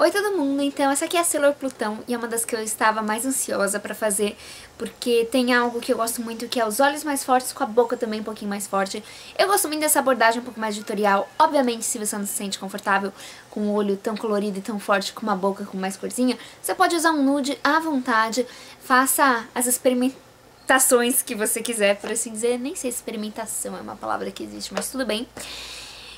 Oi todo mundo, então essa aqui é a Sailor Plutão e é uma das que eu estava mais ansiosa pra fazer, porque tem algo que eu gosto muito, que é os olhos mais fortes com a boca também um pouquinho mais forte. Eu gosto muito dessa abordagem um pouco mais editorial. Obviamente, se você não se sente confortável com o olho tão colorido e tão forte com uma boca com mais corzinha, você pode usar um nude à vontade, faça as experimentações que você quiser, por assim dizer. Nem sei se experimentação é uma palavra que existe, mas tudo bem.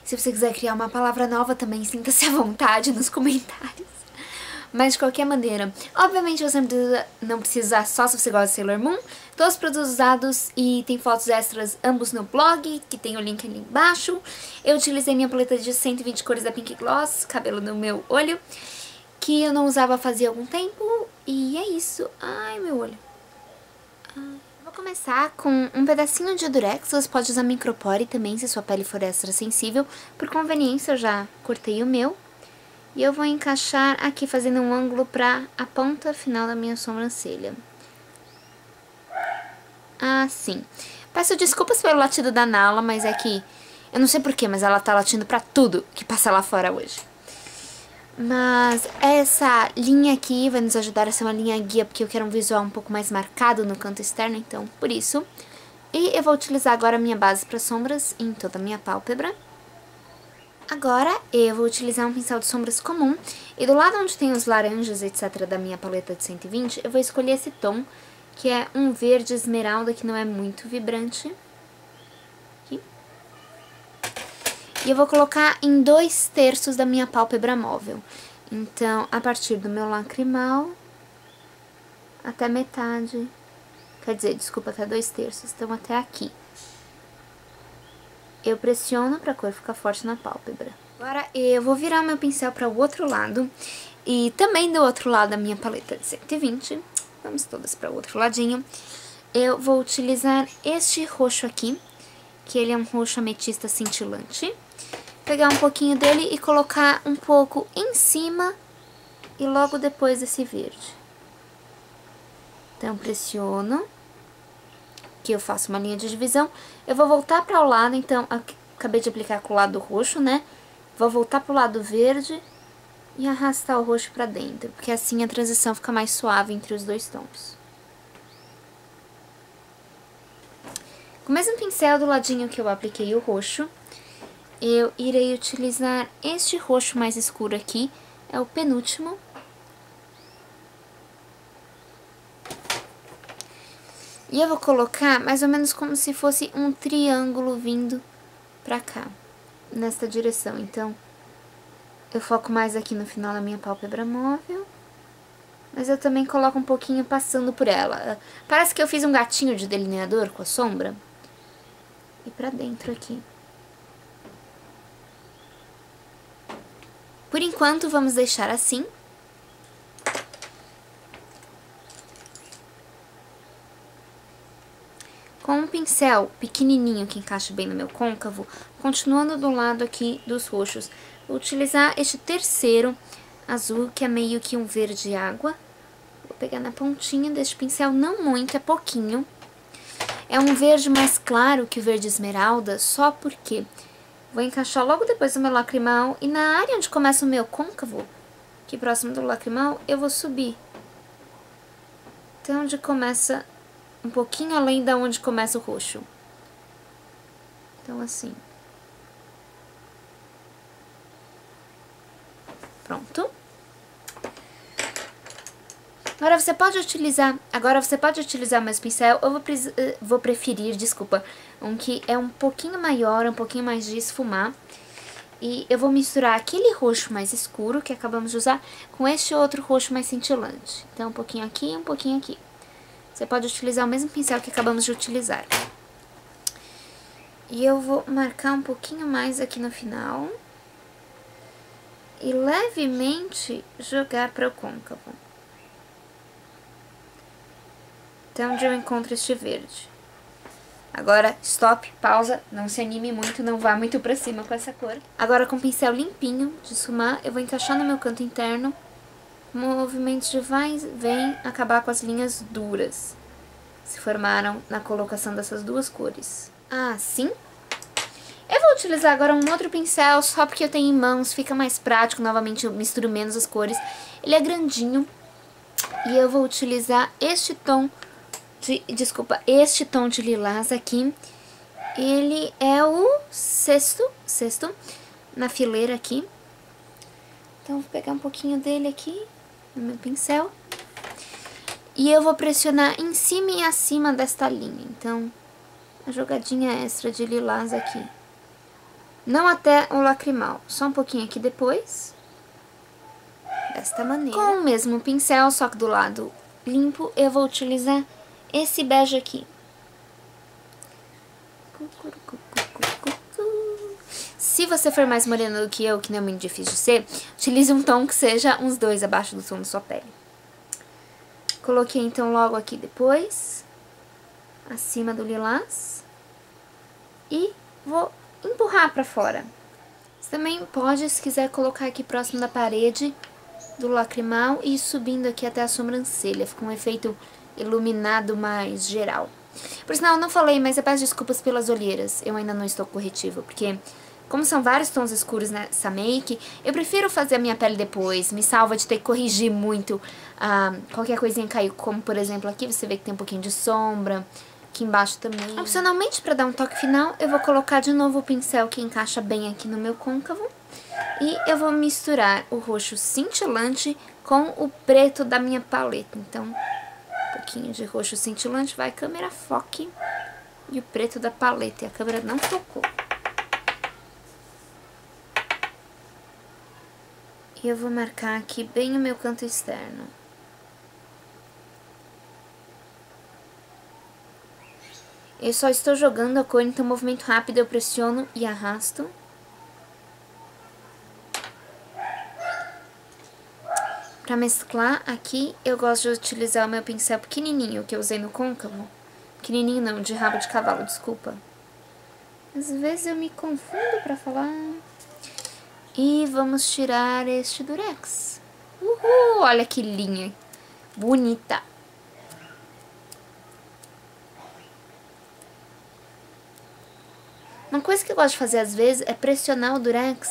Se você quiser criar uma palavra nova também, sinta-se à vontade nos comentários. Mas de qualquer maneira, obviamente você não precisa usar só se você gosta de Sailor Moon. Todos os produtos usados e tem fotos extras ambos no blog, que tem o link ali embaixo. Eu utilizei minha paleta de 120 cores da Pink Gloss, cabelo no meu olho, que eu não usava fazia algum tempo. E é isso. Ai, meu olho. Vou começar com um pedacinho de Durex. Você pode usar micropore também, se sua pele for extra sensível. Por conveniência, eu já cortei o meu. E eu vou encaixar aqui, fazendo um ângulo pra a ponta final da minha sobrancelha. Assim. Peço desculpas pelo latido da Nala, mas é que... eu não sei porquê, mas ela tá latindo pra tudo que passa lá fora hoje. Mas essa linha aqui vai nos ajudar a ser uma linha guia, porque eu quero um visual um pouco mais marcado no canto externo, então por isso. E eu vou utilizar agora a minha base para sombras em toda a minha pálpebra. Agora eu vou utilizar um pincel de sombras comum, e do lado onde tem os laranjas, etc, da minha paleta de 120, eu vou escolher esse tom, que é um verde esmeralda, que não é muito vibrante. Aqui. E eu vou colocar em 2/3 da minha pálpebra móvel. Então, a partir do meu lacrimal até metade, quer dizer, desculpa, até 2/3, então até aqui. Eu pressiono pra cor ficar forte na pálpebra. Agora eu vou virar meu pincel para o outro lado, e também do outro lado da minha paleta de 120, vamos todas para o outro ladinho. Eu vou utilizar este roxo aqui, que ele é um roxo ametista cintilante. Pegar um pouquinho dele e colocar um pouco em cima e logo depois desse verde. Então, pressiono, que eu faço uma linha de divisão. Eu vou voltar para o lado, então, acabei de aplicar com o lado roxo, né? Vou voltar para o lado verde e arrastar o roxo para dentro, porque assim a transição fica mais suave entre os dois tons. Com o mesmo pincel do ladinho que eu apliquei o roxo, eu irei utilizar este roxo mais escuro aqui, é o penúltimo. E eu vou colocar mais ou menos como se fosse um triângulo vindo pra cá, nesta direção. Então, eu foco mais aqui no final da minha pálpebra móvel, mas eu também coloco um pouquinho passando por ela. Parece que eu fiz um gatinho de delineador com a sombra. E pra dentro aqui. Por enquanto, vamos deixar assim. Com um pincel pequenininho que encaixa bem no meu côncavo, continuando do lado aqui dos roxos, vou utilizar este terceiro azul, que é meio que um verde água. Vou pegar na pontinha deste pincel, não muito, é pouquinho. É um verde mais claro que o verde esmeralda, só porque vou encaixar logo depois do meu lacrimal, e na área onde começa o meu côncavo, aqui próximo do lacrimal, eu vou subir. Então, onde começa, um pouquinho além da onde começa o roxo. Então, assim. Pronto. Agora você pode utilizar mais pincel. Eu vou preferir, desculpa, um que é um pouquinho maior, um pouquinho mais de esfumar. E eu vou misturar aquele roxo mais escuro que acabamos de usar com este outro roxo mais cintilante. Então, um pouquinho aqui e um pouquinho aqui. Você pode utilizar o mesmo pincel que acabamos de utilizar. E eu vou marcar um pouquinho mais aqui no final. E levemente jogar para o côncavo. Até onde eu encontro este verde. Agora, stop, pausa, não se anime muito, não vá muito pra cima com essa cor. Agora, com o pincel limpinho de esfumar, eu vou encaixar no meu canto interno, movimentos de vai e vem, acabar com as linhas duras que se formaram na colocação dessas duas cores. Assim. Eu vou utilizar agora um outro pincel, só porque eu tenho em mãos, fica mais prático. Novamente eu misturo menos as cores. Ele é grandinho e eu vou utilizar este tom de lilás aqui. Ele é o sexto na fileira aqui. Então vou pegar um pouquinho dele aqui no meu pincel. E eu vou pressionar em cima e acima desta linha. Então, uma jogadinha extra de lilás aqui. Não até o lacrimal, só um pouquinho aqui depois. Desta maneira. Com o mesmo pincel, só que do lado limpo, eu vou utilizar esse bege aqui. Se você for mais morena do que eu, que não é muito difícil de ser, utilize um tom que seja uns 2 abaixo do tom da sua pele. Coloquei então logo aqui depois, acima do lilás, e vou empurrar pra fora. Você também pode, se quiser, colocar aqui próximo da parede do lacrimal e ir subindo aqui até a sobrancelha. Fica um efeito iluminado mais geral. Por sinal, eu não falei, mas eu peço desculpas pelas olheiras. Eu ainda não estou corretiva, porque como são vários tons escuros nessa make, eu prefiro fazer a minha pele depois. Me salva de ter que corrigir muito qualquer coisinha caiu. Como, por exemplo, aqui você vê que tem um pouquinho de sombra. Aqui embaixo também. Opcionalmente, para dar um toque final, eu vou colocar de novo o pincel que encaixa bem aqui no meu côncavo. E eu vou misturar o roxo cintilante com o preto da minha paleta. Então, um pouquinho de roxo cintilante, vai, câmera, foque. E o preto da paleta, e a câmera não focou. E eu vou marcar aqui bem o meu canto externo. Eu só estou jogando a cor, então movimento rápido eu pressiono e arrasto. Para mesclar aqui, eu gosto de utilizar o meu pincel pequenininho que eu usei no côncavo. Pequenininho não, de rabo de cavalo, desculpa. Às vezes eu me confundo para falar. E vamos tirar este durex. Uhul, olha que linha bonita. Uma coisa que eu gosto de fazer às vezes é pressionar o durex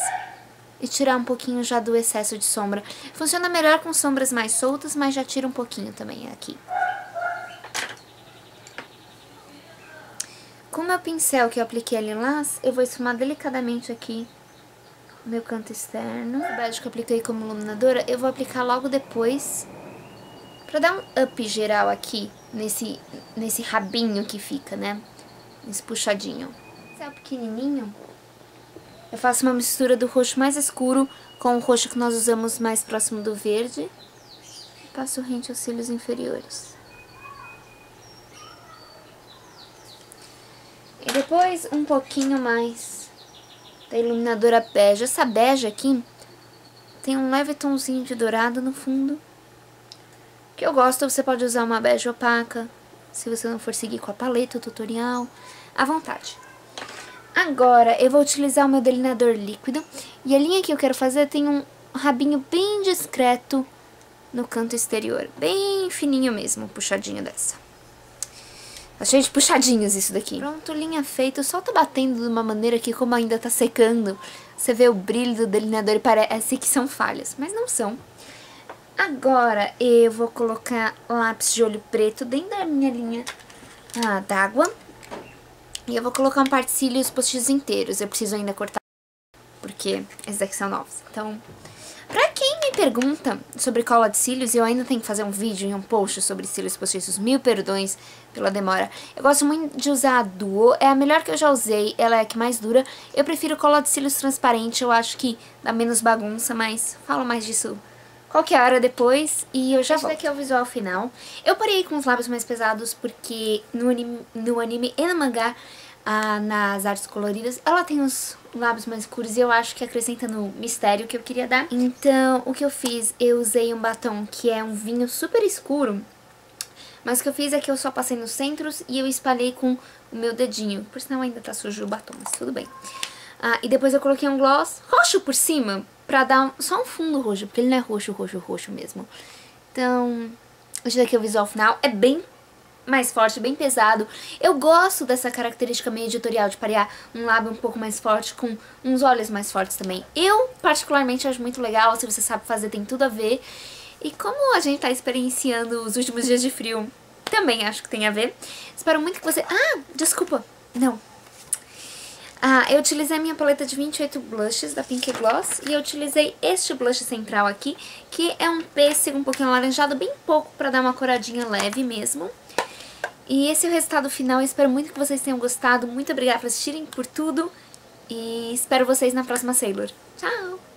e tirar um pouquinho já do excesso de sombra. Funciona melhor com sombras mais soltas, mas já tira um pouquinho também aqui. Com o meu pincel que eu apliquei a lilás, eu vou esfumar delicadamente aqui o meu canto externo. O bege que eu apliquei como iluminadora, eu vou aplicar logo depois, pra dar um up geral aqui, nesse rabinho que fica, né? Nesse puxadinho. Pincel pequenininho, eu faço uma mistura do roxo mais escuro com o roxo que nós usamos mais próximo do verde. E passo rente aos cílios inferiores. E depois um pouquinho mais da iluminadora bege. Essa bege aqui tem um leve tomzinho de dourado no fundo. Que eu gosto, você pode usar uma bege opaca, se você não for seguir com a paleta, o tutorial, à vontade. Agora, eu vou utilizar o meu delineador líquido. E a linha que eu quero fazer tem um rabinho bem discreto no canto exterior. Bem fininho mesmo, puxadinho dessa. Tá cheio de puxadinhos isso daqui. Pronto, linha feita. Eu só tô batendo de uma maneira que, como ainda tá secando, você vê o brilho do delineador e parece que são falhas. Mas não são. Agora, eu vou colocar lápis de olho preto dentro da minha linha d'água. E eu vou colocar um par de cílios postiços inteiros. Eu preciso ainda cortar, porque esses daqui são novos. Então, pra quem me pergunta sobre cola de cílios, eu ainda tenho que fazer um vídeo e um post sobre cílios postiços. Mil perdões pela demora. Eu gosto muito de usar a Duo. É a melhor que eu já usei. Ela é a que mais dura. Eu prefiro cola de cílios transparente. Eu acho que dá menos bagunça, mas falo mais disso qualquer hora depois e eu já volto. Esse daqui é o visual final. Eu parei com os lábios mais pesados porque no anime e no mangá, nas artes coloridas, ela tem os lábios mais escuros e eu acho que acrescenta no mistério que eu queria dar. Então, o que eu fiz? Eu usei um batom que é um vinho super escuro, mas o que eu fiz é que eu só passei nos centros e eu espalhei com o meu dedinho. Por sinal ainda tá sujo o batom, mas tudo bem. E depois eu coloquei um gloss roxo por cima, pra dar só um fundo roxo, porque ele não é roxo mesmo. Então, esse daqui é o visual final. É bem mais forte, bem pesado. Eu gosto dessa característica meio editorial de parear um lábio um pouco mais forte com uns olhos mais fortes também. Eu, particularmente, acho muito legal. Se você sabe fazer, tem tudo a ver. E como a gente tá experienciando os últimos dias de frio, também acho que tem a ver. Espero muito que você... Ah, desculpa. Não. Eu utilizei a minha paleta de 28 blushes da Pink Gloss e eu utilizei este blush central aqui, que é um pêssego um pouquinho alaranjado, bem pouco, pra dar uma coradinha leve mesmo. E esse é o resultado final, eu espero muito que vocês tenham gostado, muito obrigada por assistirem, por tudo, e espero vocês na próxima Sailor. Tchau!